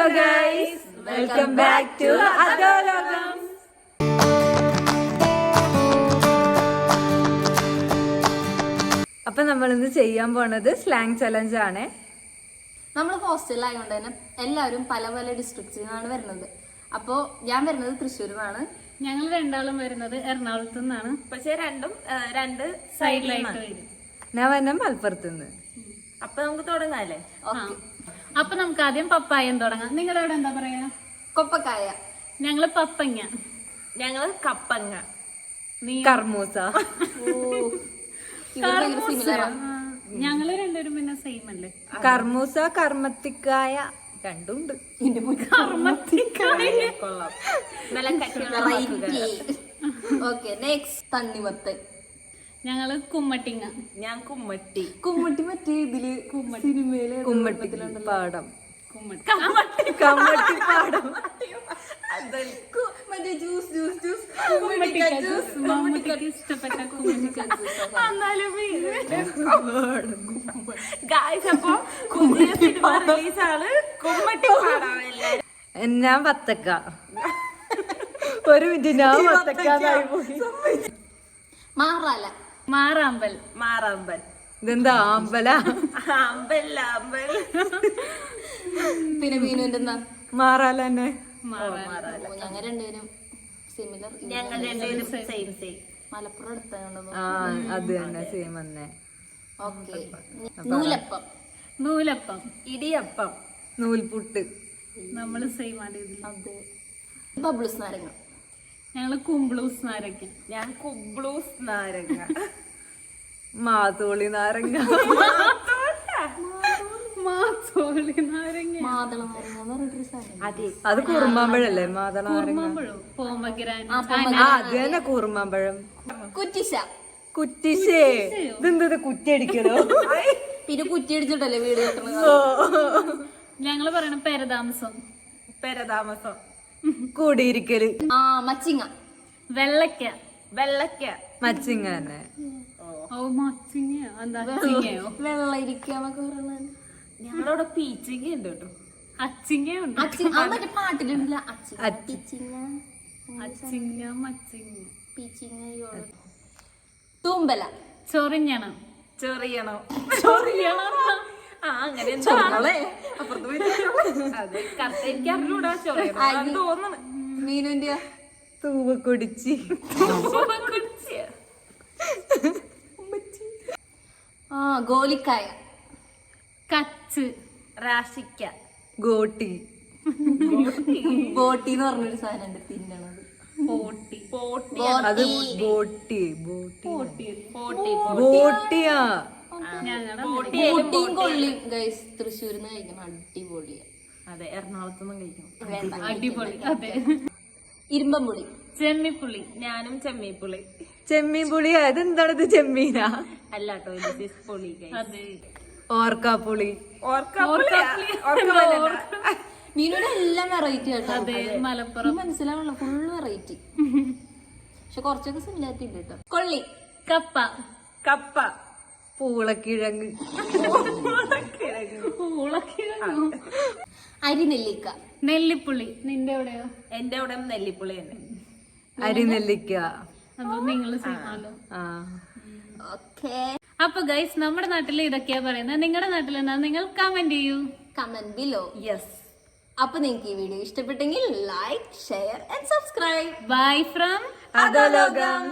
Hello guys, welcome back to Adholokam. അപ്പൊ നമ്മൾ ഇന്ന് ചെയ്യാൻ പോണത് സ്ലാങ് ചലഞ്ച് ആണ്. നമ്മൾ ഹോസ്റ്റലിലായതുകൊണ്ട് തന്നെ എല്ലാവരും പല പല ഡിസ്ട്രിക്ട്സിൽ നിന്നാണ് വരുന്നത്. അപ്പോൾ ഞാൻ വരുന്നത് തൃശ്ശൂരിൽ ഞങ്ങൾ രണ്ടാളും വരുന്നത് എറണാകുളത്തു നിന്നാണ്. പക്ഷെ രണ്ട് സൈഡിലായിട്ട് വരും. ഞാൻ വന്ന മലപ്പുറത്തുനിന്ന്. അപ്പൊ നമുക്ക് തുടങ്ങാല്ലേ? അപ്പൊ നമുക്ക് ആദ്യം പപ്പായം തുടങ്ങാം. നിങ്ങളുടെ ഇവിടെ എന്താ പറയാ? കൊപ്പക്കായ. ഞങ്ങള് പപ്പങ്ങ. ഞങ്ങള് കപ്പങ്ങ. കർമൂസ. ഞങ്ങള് രണ്ടുപേരും പിന്നെ സെയിം അല്ലേ? കർമൂസ, കർമ്മത്തിക്കായ രണ്ടുണ്ട്. കൊള്ളാം. നല്ല ഓക്കെ, നെക്സ്റ്റ് തണ്ണിമത്തൻ. ഞങ്ങള് കുമ്മട്ടിങ്ങ. ഞാൻ കുമ്മട്ടി. കുമ്മട്ടി മറ്റേ ഇതില് സിനിമയില് കുമ്മട്ടി പാടം. കമ്മട്ടിപ്പാടം. മറ്റേ ജ്യൂസ് ജ്യൂസ് ജ്യൂസ് മമ്മൂട്ടിക്ക് ഇഷ്ടപ്പെട്ട കുമ്മട്ടിക്ക. ഗായ്സ്, അപ്പൊ പുതിയ സിനിമ റിലീസാണ് കുമ്മട്ടി പാടാവല്ലേ. ഞാൻ വത്തക്ക. ഒരു മിനിറ്റ്, ഞാൻ വത്തക്കാന്നായി പോയി. മാറാല. മാറാമ്പൽ. മാറാമ്പൽ. ഇതെന്താ ആമ്പല? അമ്പൽ. പിന്നെ മീനുവിന്റെ എന്താ? മാറാല തന്നെ. ഞങ്ങൾ രണ്ടുപേരും സിമിലർ. ഞങ്ങൾ രണ്ടുപേരും സെയിം. മലപ്പുറം അടുത്തായോണ്ടോ? ആ, അത് തന്നെ, സെയിം തന്നെ. ഓക്കെ, നൂലപ്പം. നൂലപ്പം. ഇടിയപ്പം. നൂൽപുട്ട്. നമ്മള് സെയിം ആണ് ഇതിൽ. അത് ബബ്ലൂസ് നാരങ്ങ. ഞങ്ങള് കുംബ്ലൂസ് നാരങ്ങ. ഞാൻ കുബ്ലൂസ് നാരങ്ങ. മാതോളി നാരങ്ങ. മാത്തോളി നാരങ്ങ. മാതള നാരങ്ങ എന്ന് പറഞ്ഞിട്ടൊരു സാധനം. അത് കുറുമാമ്പഴല്ലേ? മാതള നാരങ്ങ. കുറുമാമ്പഴം. പോമഗ്രാനൈറ്റ്. ആ, അത് തന്നെ കുറുമാമ്പഴം. കുറ്റിശ. കുറ്റിശേ. ഇതെന്താ കുറ്റിയടിക്കലോ? പിന്നെ കുറ്റി അടിച്ചിട്ടല്ലേ വീട് കെട്ടണത്? ഞങ്ങള് പറയണ പെരതാമസം. പെരതാമസം. കൂടിയിരിക്കല്. ആ, മച്ചിങ്ങ. വെള്ളക്ക. വെള്ളക്ക. മച്ചിങ്ങ തന്നെ. ഓ, മച്ചിങ്ങയോ? എന്താ അച്ചിങ്ങയോ? വെള്ള ഇരിക്കാന്നൊക്കെ പറയണ. ഞങ്ങളവിടെ പീച്ചിങ്ങ ഉണ്ട് കേട്ടോ. അച്ചിങ്ങയുണ്ട്. മറ്റേ പാട്ടിലുണ്ടല്ല അച്ചിങ്ങ. അച്ചിങ്ങ, മച്ചിങ്ങ. പീച്ചിങ്ങ. തൂമ്പല. ചൊറിഞ്ഞണം. ചൊറിയണോ? ചൊറിയണം. ആ, അങ്ങനെ അതെ, കറക്റ്റ് എനിക്ക് അറിഞ്ഞൂടാ. ചൊറിയണം തോന്നണ്. മീനുവിന്റെ തൂവക്കൊടിച്ചി. ആ, ഗോലിക്കായ. കച്ച്. റാഷിക്ക. ഗോട്ടി. ബോട്ടി എന്ന് പറഞ്ഞൊരു സാധനം ഉണ്ട് തിന്നണത്. പോട്ടി. പോട്ടി. അത് ബോട്ടി. പോട്ടി. ബോട്ടിയാ. ഞങ്ങളുടെ ബോട്ടിയും കൊള്ളിയും ഗൈസ് തൃശ്ശൂരിന്ന് കഴിക്കണം. അടിപൊളിയാ. അതെ, എറണാകുളത്തുനിന്നും കഴിക്കണം. വേണ്ട. അടിപൊളി. അതെ. ഇരുമ്പമ്പുളി. ചെമ്മിപ്പുളി. ഞാനും ചെമ്മീപ്പുളി. ചെമ്മീൻ പുളിയാ? ഇതെന്താണ്? ഇത് ചെമ്മീനാ? അല്ലാട്ടോ, ഇത് പുളി. അതെ. ഓർക്കാപ്പുളി. മീനുടെ എല്ലാം വെറൈറ്റി കേട്ടോ. അതെ, മലപ്പുറം. മനസ്സിലാവുള്ള full variety. പക്ഷെ കുറച്ചൊക്കെ സിമിലാരിറ്റി ഉണ്ട് കേട്ടോ. കൊള്ളി. കപ്പ. കപ്പ. പൂളക്കിഴങ്ങ്. അരിനെല്ലിക്ക. നെല്ലിപ്പുളി. നിന്റെ എവിടെയോ? എന്റെ അവിടെ നെല്ലിപ്പുളി തന്നെ. അരിനെല്ലിക്ക. അതോ നിങ്ങള് ചെയ്യുമല്ലോ. ആ, ഓക്കെ. അപ്പൊ ഗൈസ്, നമ്മുടെ നാട്ടിൽ ഇതൊക്കെയാ പറയുന്നത്. നിങ്ങളുടെ നാട്ടിൽ എന്താ? നിങ്ങൾ കമന്റ് ചെയ്യൂ. Comment below. യെസ്. അപ്പൊ നിങ്ങൾക്ക് ഈ വീഡിയോ ഇഷ്ടപ്പെട്ടെങ്കിൽ like, share and subscribe. Bye from അധോലോകം.